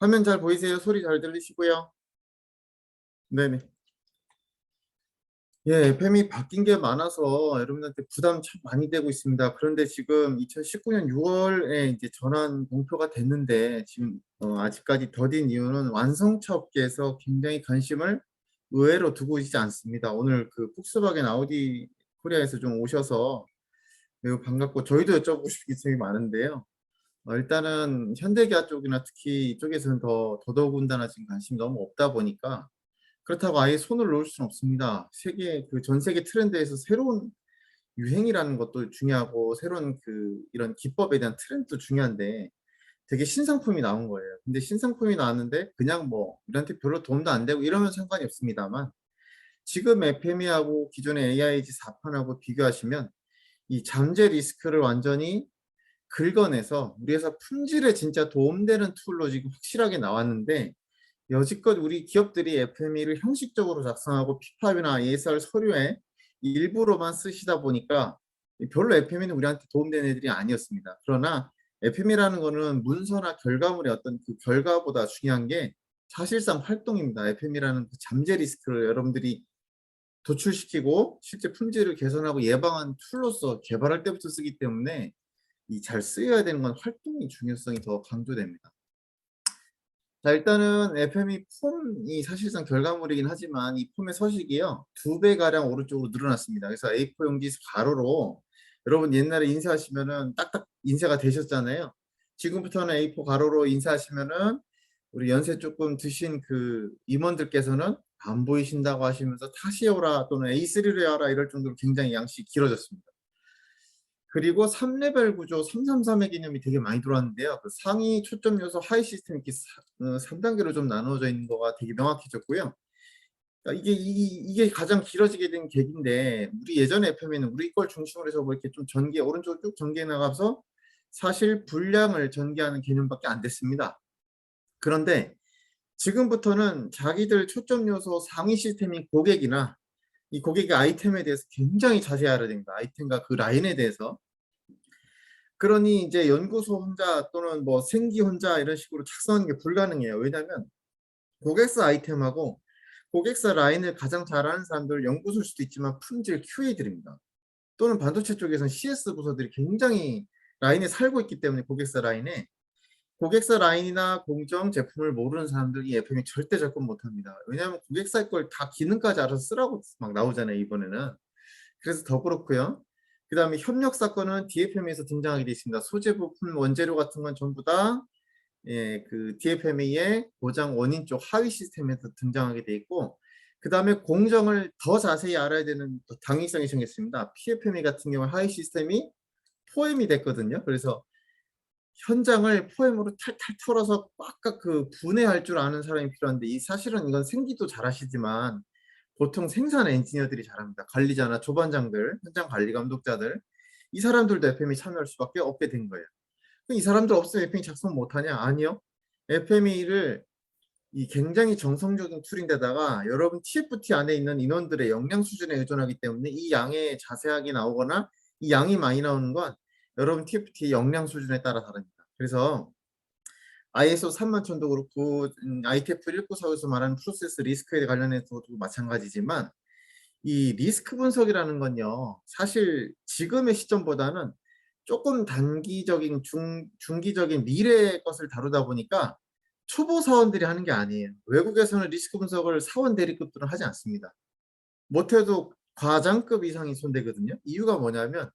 화면 잘 보이세요? 소리 잘 들리시고요. 네네. 예, FM이 바뀐 게 많아서 여러분한테 부담 참 많이 되고 있습니다. 그런데 지금 2019년 6월에 이제 전환 공표가 됐는데 지금 아직까지 더딘 이유는 완성차 업계에서 굉장히 관심을 의외로 두고 있지 않습니다. 오늘 그 폭스바겐 아우디 코리아에서 좀 오셔서 매우 반갑고 저희도 여쭤보고 싶은 게 되게 많은데요. 일단은 현대기아 쪽이나 특히 이쪽에서는 더더군다나 지금 관심이 너무 없다 보니까 그렇다고 아예 손을 놓을 수는 없습니다. 세계 그 전 세계 트렌드에서 새로운 유행이라는 것도 중요하고 새로운 그 이런 기법에 대한 트렌드도 중요한데 되게 신상품이 나온 거예요. 근데 신상품이 나왔는데 그냥 뭐 우리한테 별로 도움도 안 되고 이러면 상관이 없습니다만 지금 FME하고 기존의 AIG 4판하고 비교하시면 이 잠재 리스크를 완전히 긁어내서 우리 회사 품질에 진짜 도움되는 툴로 지금 확실하게 나왔는데 여지껏 우리 기업들이 FME를 형식적으로 작성하고 피팝이나 ESR 서류에 일부로만 쓰시다 보니까 별로 FME는 우리한테 도움되는 애들이 아니었습니다. 그러나 FME라는 거는 문서나 결과물의 어떤 그 결과보다 중요한 게 사실상 활동입니다. FME라는 그 잠재 리스크를 여러분들이 도출시키고 실제 품질을 개선하고 예방한 툴로서 개발할 때부터 쓰기 때문에 이 잘 쓰여야 되는 건 활동의 중요성이 더 강조됩니다. 자, 일단은 FME 폼이 사실상 결과물이긴 하지만 이 폼의 서식이요 2배가량 오른쪽으로 늘어났습니다. 그래서 A4 용지 가로로 여러분 옛날에 인쇄하시면은 딱딱 인쇄가 되셨잖아요. 지금부터는 A4 가로로 인쇄하시면은 우리 연세 조금 드신 그 임원들께서는 안 보이신다고 하시면서 다시 해오라 또는 A3로 해라 이럴 정도로 굉장히 양식이 길어졌습니다. 그리고 3레벨 구조 333의 개념이 되게 많이 들어왔는데요. 그 상위 초점 요소 하위 시스템 이렇게 3단계로 좀 나누어져 있는 거가 되게 명확해졌고요. 그러니까 이게 가장 길어지게 된 계기인데 우리 예전에 FM에는 우리 걸 중심으로 해서 뭐 이렇게 좀 전개 오른쪽 쭉 전개 나가서 사실 분량을 전개하는 개념밖에 안 됐습니다. 그런데 지금부터는 자기들 초점 요소 상위 시스템인 고객이나 이 고객의 아이템에 대해서 굉장히 자세히 알아야 됩니다. 아이템과 그 라인에 대해서. 그러니 이제 연구소 혼자 또는 뭐 생기 혼자 이런 식으로 작성하는 게 불가능해요. 왜냐하면 고객사 아이템하고 고객사 라인을 가장 잘 아는 사람들 연구소일 수도 있지만 품질 QA들입니다. 또는 반도체 쪽에서는 CS 부서들이 굉장히 라인에 살고 있기 때문에 고객사 라인이나 공정 제품을 모르는 사람들이 FM이 절대 접근 못합니다. 왜냐하면 고객사 걸 다 기능까지 알아서 쓰라고 막 나오잖아요, 이번에는. 그래서 더 그렇고요. 그 다음에 협력 사건은 DFM에서 등장하게 되어 있습니다. 소재 부품, 원재료 같은 건 전부 다 그 DFM의 고장 원인 쪽 하위 시스템에서 등장하게 되어 있고, 그 다음에 공정을 더 자세히 알아야 되는 당위성이 생겼습니다. PFME 같은 경우 하위 시스템이 포엠이 됐거든요. 그래서 현장을 포엠으로 탈탈 털어서 꽉꽉 그 분해할 줄 아는 사람이 필요한데 이 사실은 이건 생기도 잘하시지만 보통 생산 엔지니어들이 잘합니다. 관리자나 조반장들, 현장 관리 감독자들 이 사람들도 FME 참여할 수밖에 없게 된 거예요. 이 사람들 없으면 FME 작성 못하냐? 아니요. FME를 이 굉장히 정성적인 툴인데다가 여러분 TFT 안에 있는 인원들의 역량 수준에 의존하기 때문에 이 양에 자세하게 나오거나 이 양이 많이 나오는 건 여러분 TFT 역량 수준에 따라 다릅니다. 그래서 ISO 3000도 그렇고 ITF 1945에서 말하는 프로세스 리스크에 관련해서도 마찬가지지만 이 리스크 분석이라는 건요. 사실 지금의 시점보다는 조금 단기적인 중기적인 미래의 것을 다루다 보니까 초보 사원들이 하는 게 아니에요. 외국에서는 리스크 분석을 사원 대리급들은 하지 않습니다. 못해도 과장급 이상이 손대거든요. 이유가 뭐냐면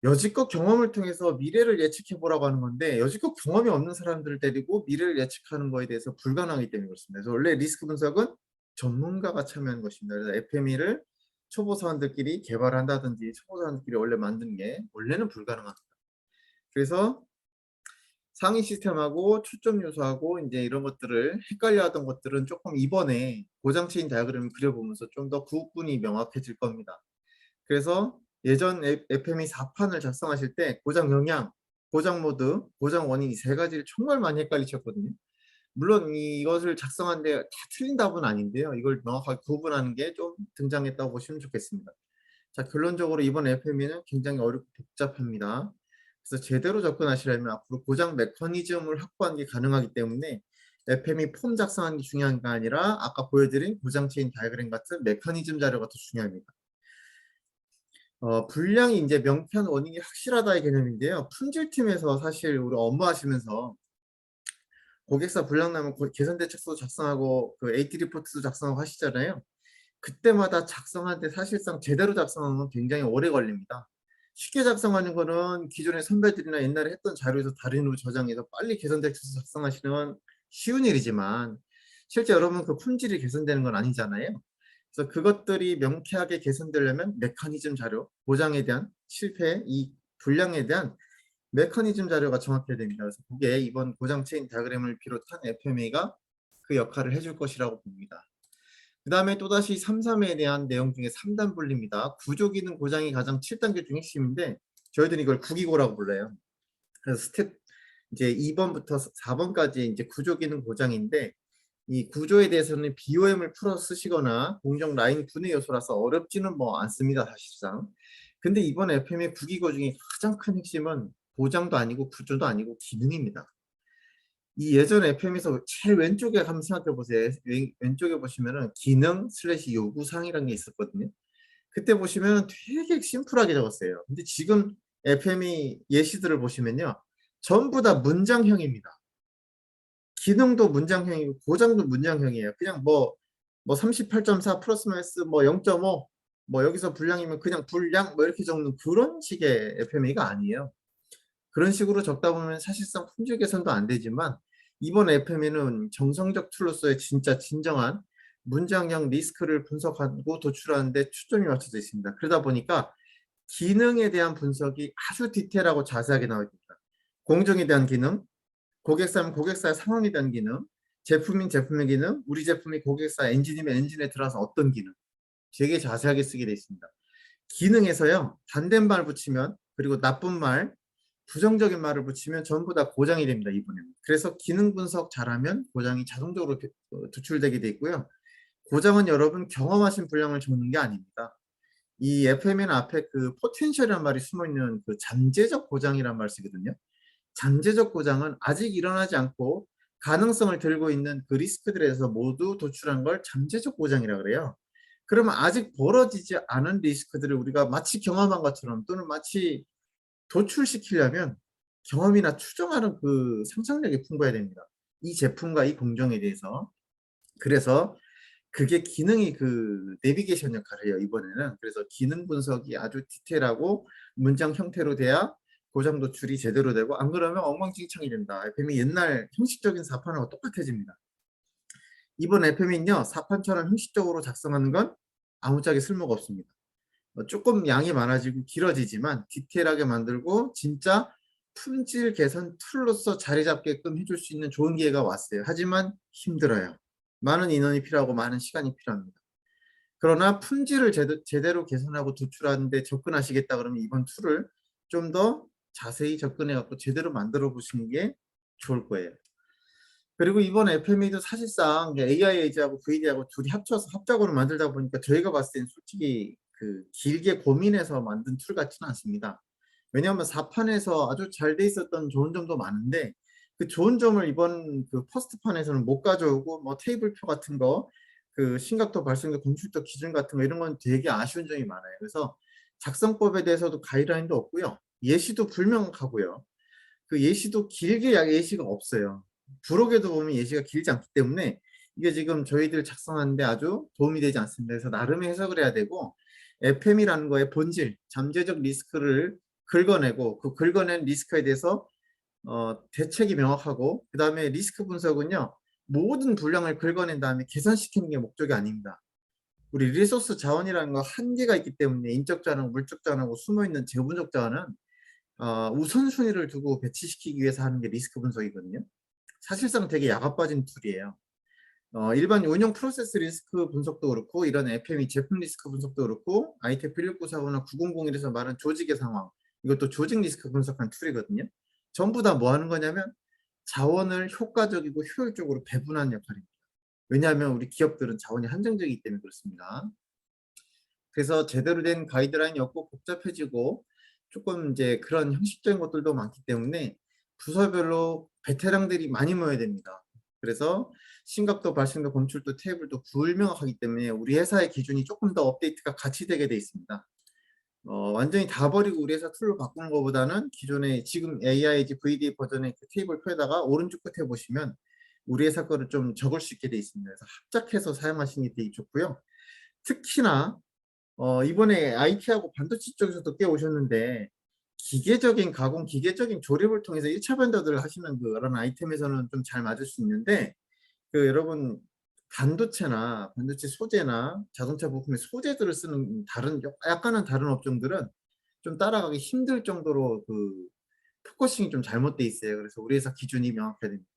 여지껏 경험을 통해서 미래를 예측해 보라고 하는 건데 여지껏 경험이 없는 사람들을 데리고 미래를 예측하는 거에 대해서 불가능하기 때문에 그렇습니다. 그래서 원래 리스크 분석은 전문가가 참여하는 것입니다. 그래서 FME를 초보 사원들끼리 개발한다든지 초보 사원들끼리 원래 만드는 게 원래는 불가능합니다. 그래서 상위 시스템하고 초점 요소하고 이제 이런 것들을 헷갈려하던 것들은 조금 이번에 고장 체인 다이어그램을 그려보면서 좀 더 구분이 명확해질 겁니다. 그래서 예전 FME 4판을 작성하실 때 고장 영향, 고장 모드, 고장 원인 이 세 가지를 정말 많이 헷갈리셨거든요. 물론 이것을 작성하는데 다 틀린 답은 아닌데요. 이걸 명확하게 구분하는 게 좀 등장했다고 보시면 좋겠습니다. 자, 결론적으로 이번 FME는 굉장히 어렵고 복잡합니다. 그래서 제대로 접근하시려면 앞으로 고장 메커니즘을 확보하는 게 가능하기 때문에 FME 폼 작성하는 게 중요한 게 아니라 아까 보여드린 고장 체인 다이어그램 같은 메커니즘 자료가 더 중요합니다. 불량이 이제 명쾌한 원인이 확실하다의 개념인데요. 품질팀에서 사실 우리 업무하시면서 고객사 불량 나면 개선 대책서도 작성하고 그 AT 리포트도 작성하고 하시잖아요. 그때마다 작성하는데 사실상 제대로 작성하는 건 굉장히 오래 걸립니다. 쉽게 작성하는 거는 기존의 선배들이나 옛날에 했던 자료에서 다른 으로 저장해서 빨리 개선 대책서 작성하시는 건 쉬운 일이지만 실제 여러분 그 품질이 개선되는 건 아니잖아요. 그래서 그것들이 명쾌하게 개선되려면 메커니즘 자료, 고장에 대한 실패, 이 불량에 대한 메커니즘 자료가 정확해야 됩니다. 그래서 그게 이번 고장 체인 디아그램을 비롯한 FME가 그 역할을 해줄 것이라고 봅니다. 그 다음에 또다시 3.3에 대한 내용 중에 3단 분리입니다. 구조 기능 고장이 가장 7단계 중 핵심인데 저희들이 이걸 구기고라고 불러요. 그래서 스텝 이제 2번부터 4번까지 이제 구조 기능 고장인데 이 구조에 대해서는 BOM을 풀어 쓰시거나 공정 라인 분해 요소라서 어렵지는 뭐 않습니다, 사실상. 근데 이번 FM의 구기고 중에 가장 큰 핵심은 보장도 아니고 구조도 아니고 기능입니다. 이 예전 FM에서 제일 왼쪽에 한번 생각해 보세요. 왼쪽에 보시면은 기능 슬래시 요구사항이라는 게 있었거든요. 그때 보시면 되게 심플하게 적었어요. 근데 지금 FM이 예시들을 보시면요. 전부 다 문장형입니다. 기능도 문장형이고 고장도 문장형이에요. 그냥 뭐 38.4 플러스 마이너스 뭐 0.5 뭐 여기서 불량이면 그냥 불량 뭐 이렇게 적는 그런 식의 FME가 아니에요. 그런 식으로 적다 보면 사실상 품질 개선도 안 되지만 이번 FME는 정성적 툴로서의 진짜 진정한 문장형 리스크를 분석하고 도출하는데 초점이 맞춰져 있습니다. 그러다 보니까 기능에 대한 분석이 아주 디테일하고 자세하게 나와 있습니다. 공정에 대한 기능, 고객사면 고객사의 상황에 대한 기능, 제품인 제품의 기능, 우리 제품이 고객사 엔진이면 엔진에 들어가서 어떤 기능 되게 자세하게 쓰게 되어 있습니다. 기능에서요. 단된 말 붙이면 그리고 나쁜 말, 부정적인 말을 붙이면 전부 다 고장이 됩니다. 이번에는. 그래서 기능 분석 잘하면 고장이 자동적으로 도출되게 돼 있고요. 고장은 여러분 경험하신 분량을 적는 게 아닙니다. 이 FMN 앞에 그 포텐셜이라는 말이 숨어있는 그 잠재적 고장이라는 말을 쓰거든요. 잠재적 고장은 아직 일어나지 않고 가능성을 들고 있는 그 리스크들에 대해서 모두 도출한 걸 잠재적 고장이라고 그래요. 그러면 아직 벌어지지 않은 리스크들을 우리가 마치 경험한 것처럼 또는 마치 도출시키려면 경험이나 추정하는 그 상상력이 풍부해야 됩니다. 이 제품과 이 공정에 대해서. 그래서 그게 기능이 그 내비게이션 역할을 해요, 이번에는. 그래서 기능 분석이 아주 디테일하고 문장 형태로 돼야 고장 도출이 제대로 되고 안 그러면 엉망진창이 된다. FM이 옛날 형식적인 사판하고 똑같아집니다. 이번 FM은요, 사판처럼 형식적으로 작성하는 건 아무짝에 쓸모가 없습니다. 조금 양이 많아지고 길어지지만 디테일하게 만들고 진짜 품질 개선 툴로서 자리 잡게끔 해줄 수 있는 좋은 기회가 왔어요. 하지만 힘들어요. 많은 인원이 필요하고 많은 시간이 필요합니다. 그러나 품질을 제대로 개선하고 도출하는데 접근하시겠다 그러면 이번 툴을 좀 더 자세히 접근해 갖고 제대로 만들어 보시는 게 좋을 거예요. 그리고 이번 FME도 사실상 AI 에이지하고 VD하고 둘이 합쳐서 합작으로 만들다 보니까 저희가 봤을 땐 솔직히 그 길게 고민해서 만든 툴 같지는 않습니다. 왜냐하면 4판에서 아주 잘 돼 있었던 좋은 점도 많은데 그 좋은 점을 이번 그 퍼스트판에서는 못 가져오고 뭐 테이블표 같은 거, 그 심각도 발생도 공출도 기준 같은 거 이런 건 되게 아쉬운 점이 많아요. 그래서 작성법에 대해서도 가이드라인도 없고요. 예시도 불명하고요. 그 예시도 길게 예시가 없어요. 부록에도 보면 예시가 길지 않기 때문에 이게 지금 저희들 작성하는데 아주 도움이 되지 않습니다. 그래서 나름의 해석을 해야 되고 FM이라는 거의 본질, 잠재적 리스크를 긁어내고 그 긁어낸 리스크에 대해서 대책이 명확하고 그 다음에 리스크 분석은요. 모든 분량을 긁어낸 다음에 개선시키는 게 목적이 아닙니다. 우리 리소스 자원이라는 거 한계가 있기 때문에 인적 자원, 물적 자원하고 숨어있는 재분석 자원은 우선순위를 두고 배치시키기 위해서 하는 게 리스크 분석이거든요. 사실상 되게 야가 빠진 툴이에요. 일반 운영 프로세스 리스크 분석도 그렇고 이런 FME 제품 리스크 분석도 그렇고 ITF 1694나 9001에서 말한 조직의 상황 이것도 조직 리스크 분석한 툴이거든요. 전부 다 뭐 하는 거냐면 자원을 효과적이고 효율적으로 배분하는 역할입니다. 왜냐하면 우리 기업들은 자원이 한정적이기 때문에 그렇습니다. 그래서 제대로 된 가이드라인이 없고 복잡해지고 조금 이제 그런 형식적인 것들도 많기 때문에 부서별로 베테랑들이 많이 모여야 됩니다. 그래서 심각도, 발생도, 검출도, 테이블도 불명확하기 때문에 우리 회사의 기준이 조금 더 업데이트가 같이 되게 돼 있습니다. 완전히 다 버리고 우리 회사 툴로 바꾸는 것보다는 기존에 지금 AIG VDA 버전의 그 테이블 표에다가 오른쪽 끝에 보시면 우리 회사 거를 좀 적을 수 있게 돼 있습니다. 그래서 합작해서 사용하시는 게 되게 좋고요. 특히나 이번에 IT하고 반도체 쪽에서도 꽤 오셨는데 기계적인 가공, 기계적인 조립을 통해서 1차 변도들을 하시는 그런 아이템에서는 좀 잘 맞을 수 있는데 여러분 반도체나 반도체 소재나 자동차 부품의 소재들을 쓰는 다른 약간은 다른 업종들은 좀 따라가기 힘들 정도로 포커싱이 좀 잘못돼 있어요. 그래서 우리 회사 기준이 명확해야 됩니다.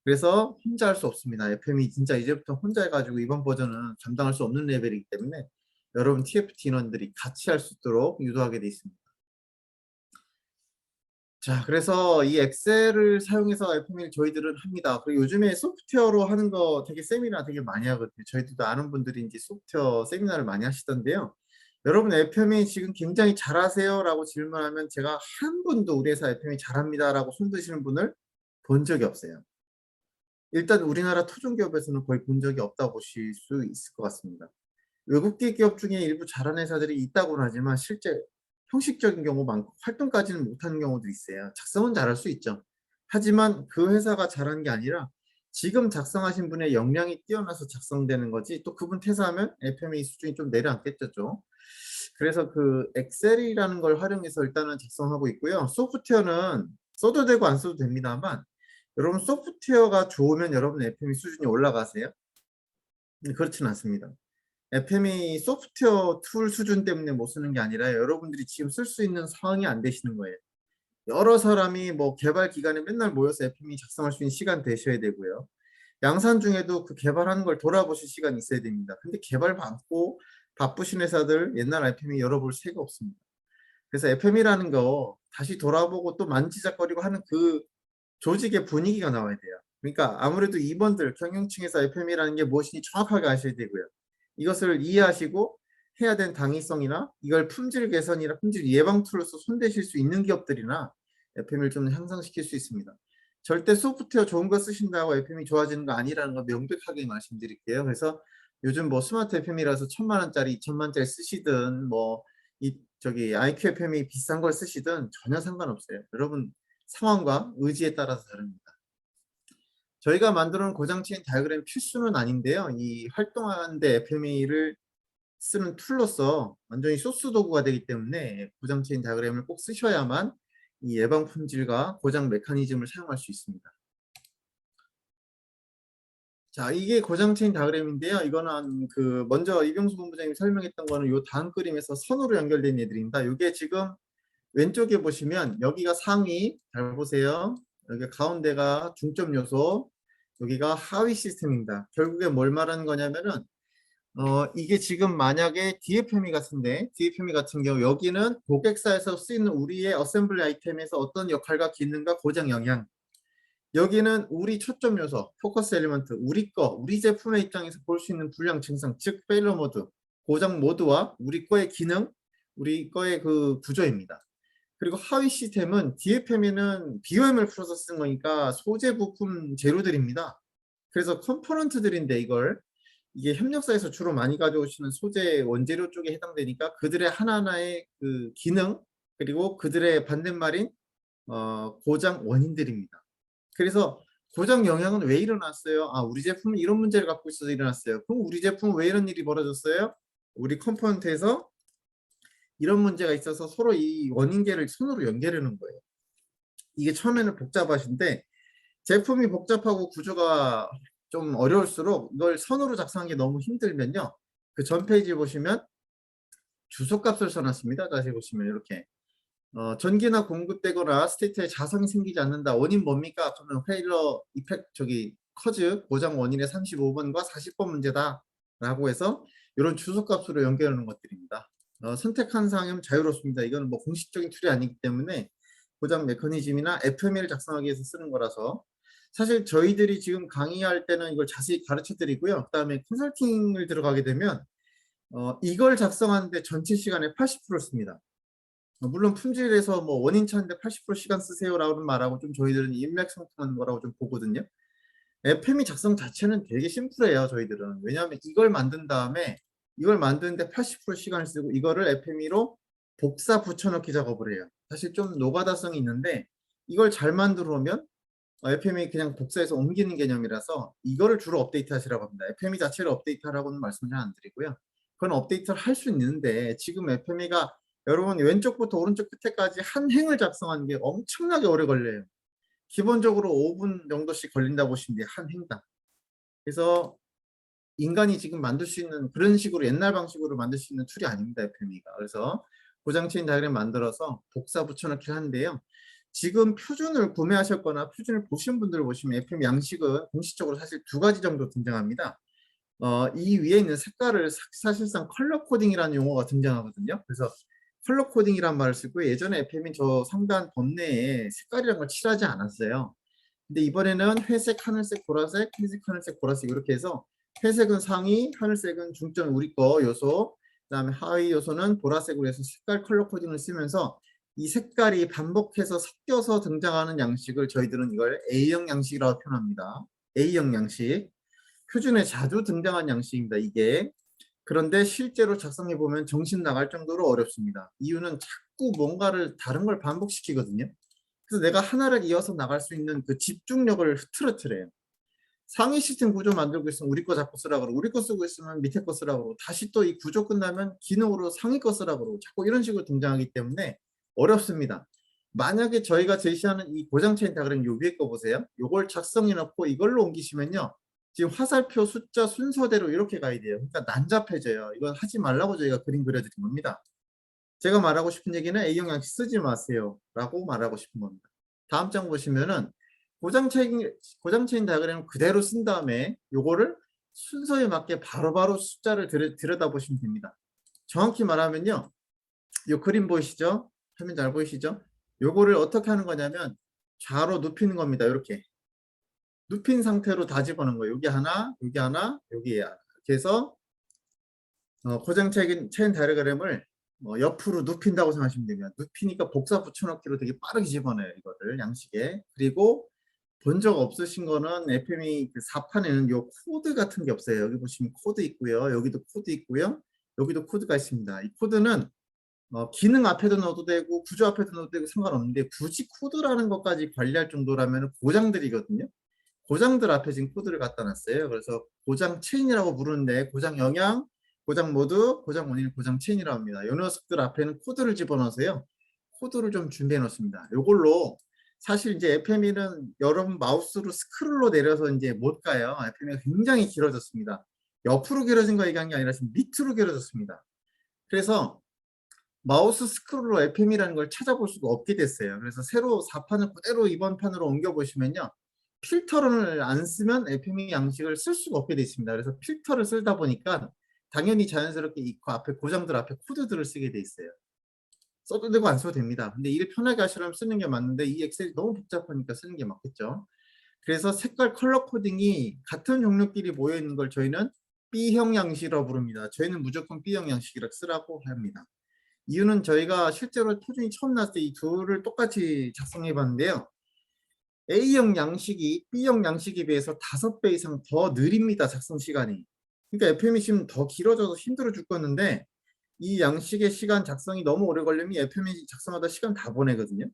그래서 혼자 할 수 없습니다. FM이 진짜 이제부터 혼자 해가지고 이번 버전은 감당할 수 없는 레벨이기 때문에 여러분 TFT 인원들이 같이 할 수 있도록 유도하게 돼 있습니다. 자, 그래서 이 엑셀을 사용해서 FM을 저희들은 합니다. 그리고 요즘에 소프트웨어로 하는 거 되게 세미나 되게 많이 하거든요. 저희들도 아는 분들이 이제 소프트웨어 세미나를 많이 하시던데요. 여러분 FM이 지금 굉장히 잘하세요? 라고 질문하면 제가 한 분도 우리 회사 FM이 잘합니다. 라고 손 드시는 분을 본 적이 없어요. 일단 우리나라 토종기업에서는 거의 본 적이 없다고 보실 수 있을 것 같습니다. 외국계 기업 중에 일부 잘하는 회사들이 있다고는 하지만 실제 형식적인 경우 많고 활동까지는 못하는 경우도 있어요. 작성은 잘할 수 있죠. 하지만 그 회사가 잘한 게 아니라 지금 작성하신 분의 역량이 뛰어나서 작성되는 거지 또 그분 퇴사하면 FMA 수준이 좀 내려앉겠죠. 그래서 엑셀이라는 걸 활용해서 일단은 작성하고 있고요. 소프트웨어는 써도 되고 안 써도 됩니다만 여러분 소프트웨어가 좋으면 여러분 FMA 수준이 올라가세요? 그렇지는 않습니다. FM이 소프트웨어 툴 수준 때문에 못 쓰는 게 아니라 여러분들이 지금 쓸 수 있는 상황이 안 되시는 거예요. 여러 사람이 뭐 개발 기간에 맨날 모여서 FM이 작성할 수 있는 시간 되셔야 되고요. 양산 중에도 그 개발하는 걸 돌아보실 시간이 있어야 됩니다. 근데 개발 많고 바쁘신 회사들 옛날 FM이 열어볼 새가 없습니다. 그래서 FM이라는 거 다시 돌아보고 또 만지작거리고 하는 그 조직의 분위기가 나와야 돼요. 그러니까 아무래도 임원들, 경영층에서 FM이라는 게 무엇인지 정확하게 아셔야 되고요. 이것을 이해하시고 해야 되는 당위성이나 이걸 품질 개선이나 품질 예방 툴로서 손대실 수 있는 기업들이나 FM을 좀 향상시킬 수 있습니다. 절대 소프트웨어 좋은 거 쓰신다고 FM이 좋아지는 거 아니라는 거 명백하게 말씀드릴게요. 그래서 요즘 뭐 스마트 FM이라서 1,000만 원짜리, 2,000만 원짜리 쓰시든 뭐 IQ FM이 비싼 걸 쓰시든 전혀 상관없어요. 여러분 상황과 의지에 따라서 다릅니다. 저희가 만들어 놓은 고장체인 다이어그램 필수는 아닌데요. 이 활동하는데 FME를 쓰는 툴로서 완전히 소스 도구가 되기 때문에 고장체인 다이어그램을 꼭 쓰셔야만 이 예방 품질과 고장 메커니즘을 사용할 수 있습니다. 자, 이게 고장체인 다이어그램인데요. 이거는 먼저 이병수 본부장님이 설명했던 거는 요 다음 그림에서 선으로 연결된 애들입니다. 이게 지금 왼쪽에 보시면 여기가 상위, 잘 보세요. 여기 가운데가 중점 요소, 여기가 하위 시스템입니다. 결국에 뭘 말하는 거냐면은 이게 지금 만약에 DFME 같은데 DFME 같은 경우 여기는 고객사에서 쓰이는 우리의 어셈블리 아이템에서 어떤 역할과 기능과 고장 영향, 여기는 우리 초점 요소, 포커스 엘리먼트, 우리 제품의 입장에서 볼 수 있는 불량 증상, 즉 페일러 모드, 고장 모드와 우리 거의 기능, 우리 거의 구조입니다. 그리고 하위 시스템은 DFM에는 BOM을 풀어서 쓴 거니까 소재 부품 재료들입니다. 그래서 컴포넌트들인데 이게 협력사에서 주로 많이 가져오시는 소재 원재료 쪽에 해당되니까 그들의 하나하나의 기능 그리고 그들의 반대말인 고장 원인들입니다. 그래서 고장 영향은 왜 일어났어요? 아, 우리 제품은 이런 문제를 갖고 있어서 일어났어요. 그럼 우리 제품은 왜 이런 일이 벌어졌어요? 우리 컴포넌트에서 이런 문제가 있어서 서로 이 원인계를 손으로 연결하는 거예요. 이게 처음에는 복잡하신데 제품이 복잡하고 구조가 좀 어려울수록 이걸 선으로 작성하는 게 너무 힘들면요. 그 전 페이지 보시면 주소값을 써놨습니다. 다시 보시면 이렇게 전기나 공급되거나 스테이트에 자성이 생기지 않는다. 원인 뭡니까? 그러면 페일러 이펙트 커즈 고장 원인의 35번과 40번 문제다 라고 해서 이런 주소값으로 연결하는 것들입니다. 선택한 사항은 자유롭습니다. 이거는 뭐 공식적인 툴이 아니기 때문에 고장 메커니즘이나 FME를 작성하기 위해서 쓰는 거라서 사실 저희들이 지금 강의할 때는 이걸 자세히 가르쳐 드리고요. 그 다음에 컨설팅을 들어가게 되면 이걸 작성하는데 전체 시간의 80%를 씁니다. 물론 품질에서 뭐 원인차인데 80% 시간 쓰세요라는 말하고 좀 저희들은 일맥상통하는 거라고 좀 보거든요. FME 작성 자체는 되게 심플해요, 저희들은. 왜냐하면 이걸 만드는데 80% 시간을 쓰고 이거를 FME로 복사 붙여넣기 작업을 해요. 사실 좀 노가다성이 있는데 이걸 잘 만들어 오면 FME 그냥 복사해서 옮기는 개념이라서 이거를 주로 업데이트 하시라고 합니다. FME 자체를 업데이트하라고는 말씀 잘 안 드리고요. 그건 업데이트를 할 수 있는데 지금 FME가 여러분 왼쪽부터 오른쪽 끝에까지 한 행을 작성하는 게 엄청나게 오래 걸려요. 기본적으로 5분 정도씩 걸린다 보시면 돼요. 한 행당. 그래서 인간이 지금 만들 수 있는 그런 식으로 옛날 방식으로 만들 수 있는 툴이 아닙니다. FME가. 그래서 고장체인 다이어그램 만들어서 복사 붙여넣기를 하는데요. 지금 표준을 구매하셨거나 표준을 보신 분들 보시면 FM 양식은 공식적으로 사실 두 가지 정도 등장합니다. 이 위에 있는 색깔을 사실상 컬러 코딩이라는 용어가 등장하거든요. 그래서 컬러 코딩이란 말을 쓰고 예전에 FM이 저 상단 범내에 색깔이라는 걸 칠하지 않았어요. 근데 이번에는 회색, 하늘색, 보라색, 회색, 하늘색, 보라색 이렇게 해서 회색은 상위, 하늘색은 중점 우리 거 요소, 그다음에 하위 요소는 보라색으로 해서 색깔 컬러 코딩을 쓰면서 이 색깔이 반복해서 섞여서 등장하는 양식을 저희들은 이걸 A형 양식이라고 표현합니다. A형 양식. 표준에 자주 등장한 양식입니다. 이게. 그런데 실제로 작성해 보면 정신 나갈 정도로 어렵습니다. 이유는 자꾸 뭔가를 다른 걸 반복시키거든요. 그래서 내가 하나를 이어서 나갈 수 있는 그 집중력을 흐트러뜨려요. 상위 시스템 구조 만들고 있으면 우리 거 자꾸 쓰라 그러고 우리 거 쓰고 있으면 밑에 거 쓰라 그러고 다시 또 이 구조 끝나면 기능으로 상위 거 쓰라 그러고 자꾸 이런 식으로 등장하기 때문에 어렵습니다. 만약에 저희가 제시하는 이 고장체인 다그램 요 위에 거 보세요. 요걸 작성해 놓고 이걸로 옮기시면요. 지금 화살표 숫자 순서대로 이렇게 가야 돼요. 그러니까 난잡해져요. 이건 하지 말라고 저희가 그림 그려드린 겁니다. 제가 말하고 싶은 얘기는 A형 양식 쓰지 마세요 라고 말하고 싶은 겁니다. 다음 장 보시면은 고장체인 다이어그램을 그대로 쓴 다음에 요거를 순서에 맞게 바로바로 숫자를 들여다보시면 됩니다. 정확히 말하면요. 요 그림 보이시죠? 화면 잘 보이시죠? 요거를 어떻게 하는 거냐면 좌로 눕히는 겁니다. 이렇게 눕힌 상태로 다 집어넣은 거예요. 여기 하나, 여기 하나, 여기 하나. 그래서 고장체인 다이어그램을 옆으로 눕힌다고 생각하시면 됩니다. 눕히니까 복사 붙여넣기로 되게 빠르게 집어넣어요. 이거를 양식에. 그리고 본 적 없으신 거는 FME 그 4판에는 요 코드 같은 게 없어요. 여기 보시면 코드 있고요. 여기도 코드 있고요. 여기도 코드가 있습니다. 이 코드는 기능 앞에도 넣어도 되고 구조 앞에도 넣어도 되고 상관없는데 굳이 코드라는 것까지 관리할 정도라면 고장들이거든요. 고장들 앞에 지금 코드를 갖다 놨어요. 그래서 고장 체인이라고 부르는데 고장 영향, 고장 모드, 고장 원인, 고장 체인이라고 합니다. 이 녀석들 앞에는 코드를 집어넣으세요. 코드를 좀 준비해 놓습니다. 이걸로 사실 이제 FME는 여러분 마우스로 스크롤로 내려서 이제 못 가요. FME가 굉장히 길어졌습니다. 옆으로 길어진 거 얘기한 게 아니라 지금 밑으로 길어졌습니다. 그래서 마우스 스크롤로 FM이라는 걸 찾아볼 수가 없게 됐어요. 그래서 새로 4판을 그대로 이번 판으로 옮겨보시면요. 필터를 안 쓰면 FME 양식을 쓸 수가 없게 되어 있습니다. 그래서 필터를 쓰다 보니까 당연히 자연스럽게 이 앞에 고장들 앞에 코드들을 쓰게 돼 있어요. 써도 되고 안 써도 됩니다. 근데 일 편하게 하시려면 쓰는 게 맞는데 이 엑셀이 너무 복잡하니까 쓰는 게 맞겠죠. 그래서 색깔 컬러 코딩이 같은 종류끼리 모여 있는 걸 저희는 B형 양식이라고 부릅니다. 저희는 무조건 B형 양식이라고 쓰라고 합니다. 이유는 저희가 실제로 표준이 처음 나왔을 때 이 둘을 똑같이 작성해 봤는데요. A형 양식이 B형 양식에 비해서 5배 이상 더 느립니다. 작성 시간이. 그러니까 FM이 지금 더 길어져서 힘들어 죽겠는데 이 양식의 시간 작성이 너무 오래 걸리면 FM이 작성하다 시간 다 보내거든요.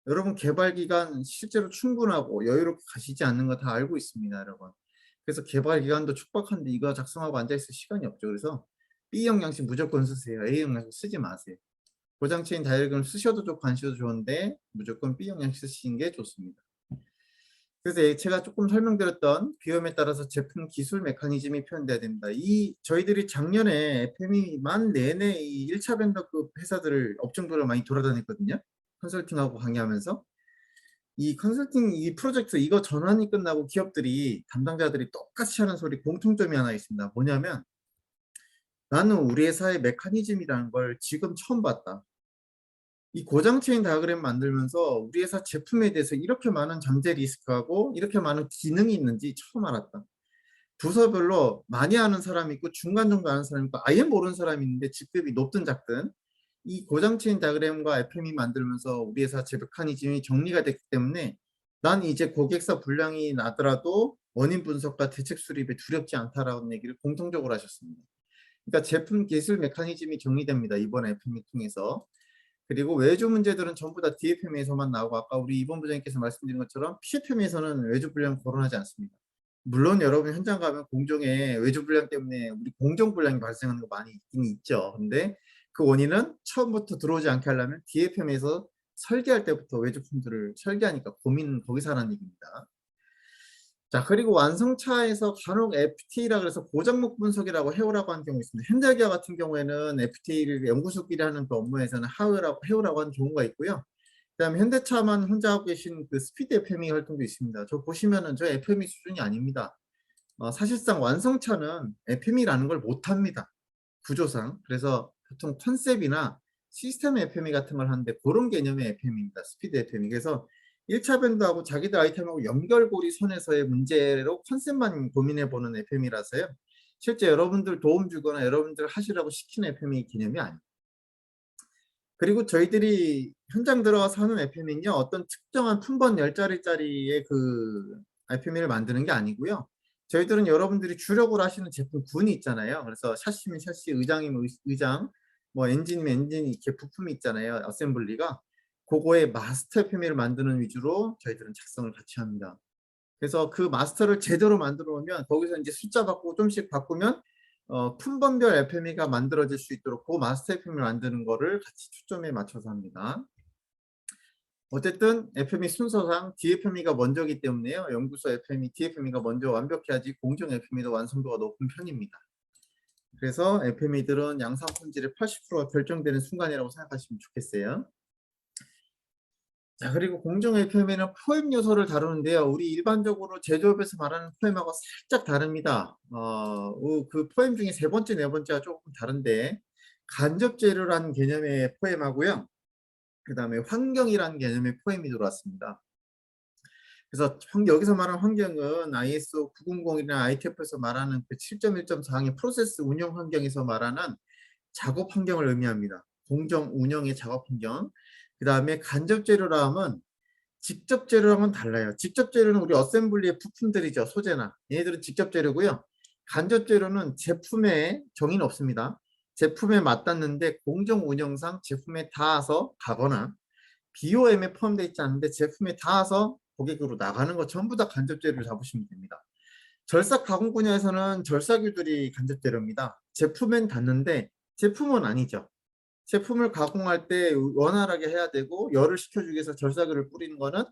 여러분 개발 기간 실제로 충분하고 여유롭게 가시지 않는 거 다 알고 있습니다. 여러분. 그래서 개발 기간도 촉박한데 이거 작성하고 앉아있을 시간이 없죠. 그래서 B형 양식 무조건 쓰세요. A형 양식 쓰지 마세요. 고장체인 다이어그램 쓰셔도 좋고 안 쓰셔도 좋은데 무조건 B형 양식 쓰시는 게 좋습니다. 그래서 제가 조금 설명드렸던 비염에 따라서 제품 기술 메커니즘이 표현돼야 됩니다. 저희들이 작년에 FME만 내내 이 1차 벤더급 회사들을 업종별로 많이 돌아다녔거든요. 컨설팅하고 강의하면서 이 컨설팅 이 프로젝트 이거 전환이 끝나고 기업들이 담당자들이 똑같이 하는 소리 공통점이 하나 있습니다. 뭐냐면 나는 우리 회사의 메커니즘이라는 걸 지금 처음 봤다. 이 고장체인 다이어그램 만들면서 우리 회사 제품에 대해서 이렇게 많은 잠재 리스크하고 이렇게 많은 기능이 있는지 처음 알았다. 부서별로 많이 아는 사람이 있고 중간 정도 아는 사람이 있고 아예 모르는 사람이 있는데 직급이 높든 작든 이 고정체인 다이어그램과 FM이 만들면서 우리 회사 제 메커니즘이 정리가 됐기 때문에 난 이제 고객사 불량이 나더라도 원인 분석과 대책 수립에 두렵지 않다라는 얘기를 공통적으로 하셨습니다. 그러니까 제품 기술 메커니즘이 정리됩니다. 이번 FM을 통해서. 그리고 외주 문제들은 전부 다 DFM에서만 나오고 아까 우리 이번 부장님께서 말씀드린 것처럼 PFM에서는 외주 불량 거론하지 않습니다. 물론 여러분 현장 가면 공정에 외주 불량 때문에 우리 공정 불량이 발생하는 거 많이 있긴 있죠. 근데 그 원인은 처음부터 들어오지 않게 하려면 DFM에서 설계할 때부터 외주품들을 설계하니까 고민은 거기서 하라는 얘기입니다. 자, 그리고 완성차에서 간혹 FTA라 그래서 고장목 분석이라고 해오라고 하는 경우 있습니다. 현대기아 같은 경우에는 FTA를 연구소끼리 하는 그 업무에서는 해오라고 하는 경우가 있고요. 그다음에 현대차만 혼자 하고 계신 그 스피드 FME 활동도 있습니다. 저 보시면은 저 FME 수준이 아닙니다. 사실상 완성차는 FME라는 걸 못합니다. 구조상. 그래서 보통 컨셉이나 시스템 FME 같은 걸 하는데 그런 개념의 FME입니다. 스피드 FME. 그래서 1차 밴드하고 자기들 아이템하고 연결고리 선에서의 문제로 컨셉만 고민해보는 FME라서요. 실제 여러분들 도움 주거나 여러분들 하시라고 시키는 FME 개념이 아니에요. 그리고 저희들이 현장 들어가서 하는 FME는요. 어떤 특정한 품번 10자리짜리의 그 FME를 만드는 게 아니고요. 저희들은 여러분들이 주력으로 하시는 제품 군이 있잖아요. 그래서 샤시면 샤시, 의장이면 의장, 뭐 엔진이면 엔진 이렇게 부품이 있잖아요. 어셈블리가. 그거의 마스터 FME를 만드는 위주로 저희들은 작성을 같이 합니다. 그래서 그 마스터를 제대로 만들어 놓으면 거기서 이제 숫자 바꾸고 좀씩 바꾸면 품번별 FME가 만들어질 수 있도록 그 마스터 FME를 만드는 거를 같이 초점에 맞춰서 합니다. 어쨌든 FME 순서상 DFME가 먼저기 때문에요. 연구소 FME, DFME가 먼저 완벽해야지 공정 FME도 완성도가 높은 편입니다. 그래서 FME들은 양산 품질의 80%가 결정되는 순간이라고 생각하시면 좋겠어요. 자, 그리고 공정 FM에는 포엠 요소를 다루는데요. 우리 일반적으로 제조업에서 말하는 포엠하고 살짝 다릅니다. 그 포엠 중에 세 번째, 네 번째가 조금 다른데 간접 재료라는 개념의 포엠하고요. 그 다음에 환경이라는 개념의 포엠이 들어왔습니다. 그래서 여기서 말하는 환경은 ISO 900이나 ITF에서 말하는 그 7.1.4항의 프로세스 운영 환경에서 말하는 작업 환경을 의미합니다. 공정 운영의 작업 환경. 그 다음에 간접 재료라 하면 직접 재료랑은 달라요. 직접 재료는 우리 어셈블리의 부품들이죠. 소재나. 얘네들은 직접 재료고요. 간접 재료는 제품에 정의는 없습니다. 제품에 맞닿는데 공정 운영상 제품에 닿아서 가거나 BOM에 포함되어 있지 않은데 제품에 닿아서 고객으로 나가는 거 전부 다 간접 재료를 잡으시면 됩니다. 절삭 가공 분야에서는 절삭유들이 간접 재료입니다. 제품엔 닿는데 제품은 아니죠. 제품을 가공할 때 원활하게 해야 되고 열을 식혀주기 위해서 절삭유를 뿌리는 거는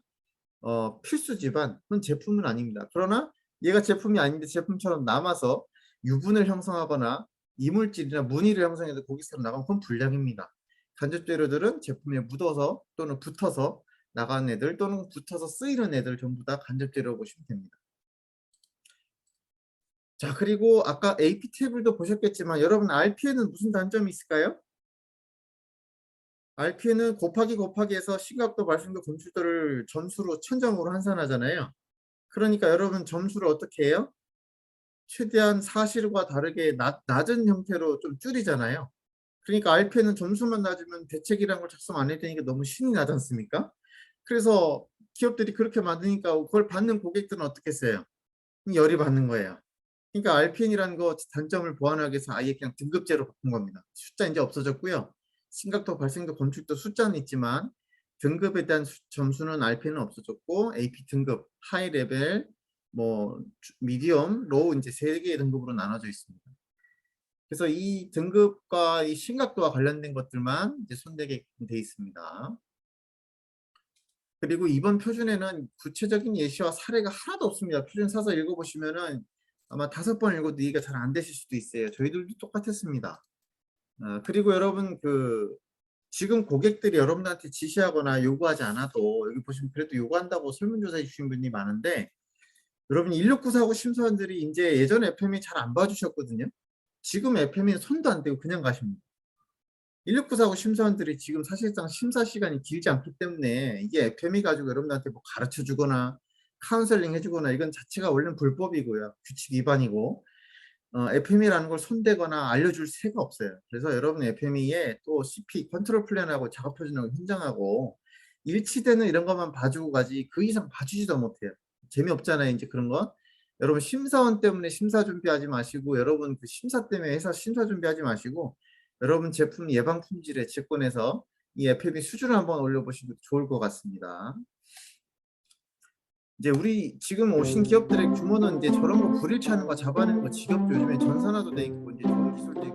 필수지만 그건 제품은 아닙니다. 그러나 얘가 제품이 아닌데 제품처럼 남아서 유분을 형성하거나 이물질이나 무늬를 형성해서 고객사로 나가면 그건 불량입니다. 간접 재료들은 제품에 묻어서 또는 붙어서 나가는 애들 또는 붙어서 쓰이는 애들 전부 다 간접 재료로 보시면 됩니다. 자, 그리고 아까 AP 테이블도 보셨겠지만 여러분 RP에는 무슨 단점이 있을까요? RP는 곱하기 해서 심각도, 발생도, 검출도를 점수로 천점으로 환산하잖아요. 그러니까 여러분 점수를 어떻게 해요? 최대한 사실과 다르게 낮은 형태로 좀 줄이잖아요. 그러니까 RP는 점수만 낮으면 대책이라는 걸 작성 안 해야 되니까 너무 신이 나지 않습니까? 그래서 기업들이 그렇게 만드니까 그걸 받는 고객들은 어떻게 써요? 열이 받는 거예요. 그러니까 RPN이라는 거 단점을 보완하기 위해서 아예 그냥 등급제로 바꾼 겁니다. 숫자 이제 없어졌고요. 심각도, 발생도, 검출도 숫자는 있지만 등급에 대한 점수는 RPN은 없어졌고 AP 등급, 하이 레벨, 뭐 미디엄, 로우 이제 세 개의 등급으로 나눠져 있습니다. 그래서 이 등급과 이 심각도와 관련된 것들만 이제 손대게 돼 있습니다. 그리고 이번 표준에는 구체적인 예시와 사례가 하나도 없습니다. 표준 사서 읽어보시면은 아마 5번 읽어도 이해가 잘 안 되실 수도 있어요. 저희들도 똑같았습니다. 그리고 여러분 지금 고객들이 여러분한테 지시하거나 요구하지 않아도 여기 보시면 그래도 요구한다고 설문조사해 주신 분이 많은데 여러분 1694하고 심사원들이 이제 예전에 FM이 잘 안 봐주셨거든요. 지금 FM이 손도 안 대고 그냥 가십니다. 1694하고 심사원들이 지금 사실상 심사 시간이 길지 않기 때문에 이게 FM이 가지고 여러분한테 뭐 가르쳐 주거나 카운셀링 해주거나 이건 자체가 원래는 불법이고요. 규칙 위반이고 FME라는 걸 손대거나 알려줄 새가 없어요. 그래서 여러분 FME에 또 CP 컨트롤 플랜하고 작업 표준하고 현장하고 일치되는 이런 것만 봐주고 가지 그 이상 봐주지도 못해요. 재미없잖아요, 이제 그런 거. 여러분 심사원 때문에 심사 준비하지 마시고, 여러분 그 심사 때문에 회사 심사 준비하지 마시고, 여러분 제품 예방 품질에 채권에서 이 FME 수준을 한번 올려보시면 좋을 것 같습니다. 이제 우리 지금 오신 기업들의 규모는 이제 저런 거 불일치하는 거 잡아내는 거 지겹죠. 요즘에 전산화도 돼 있고 이제 좋은 기술도 있고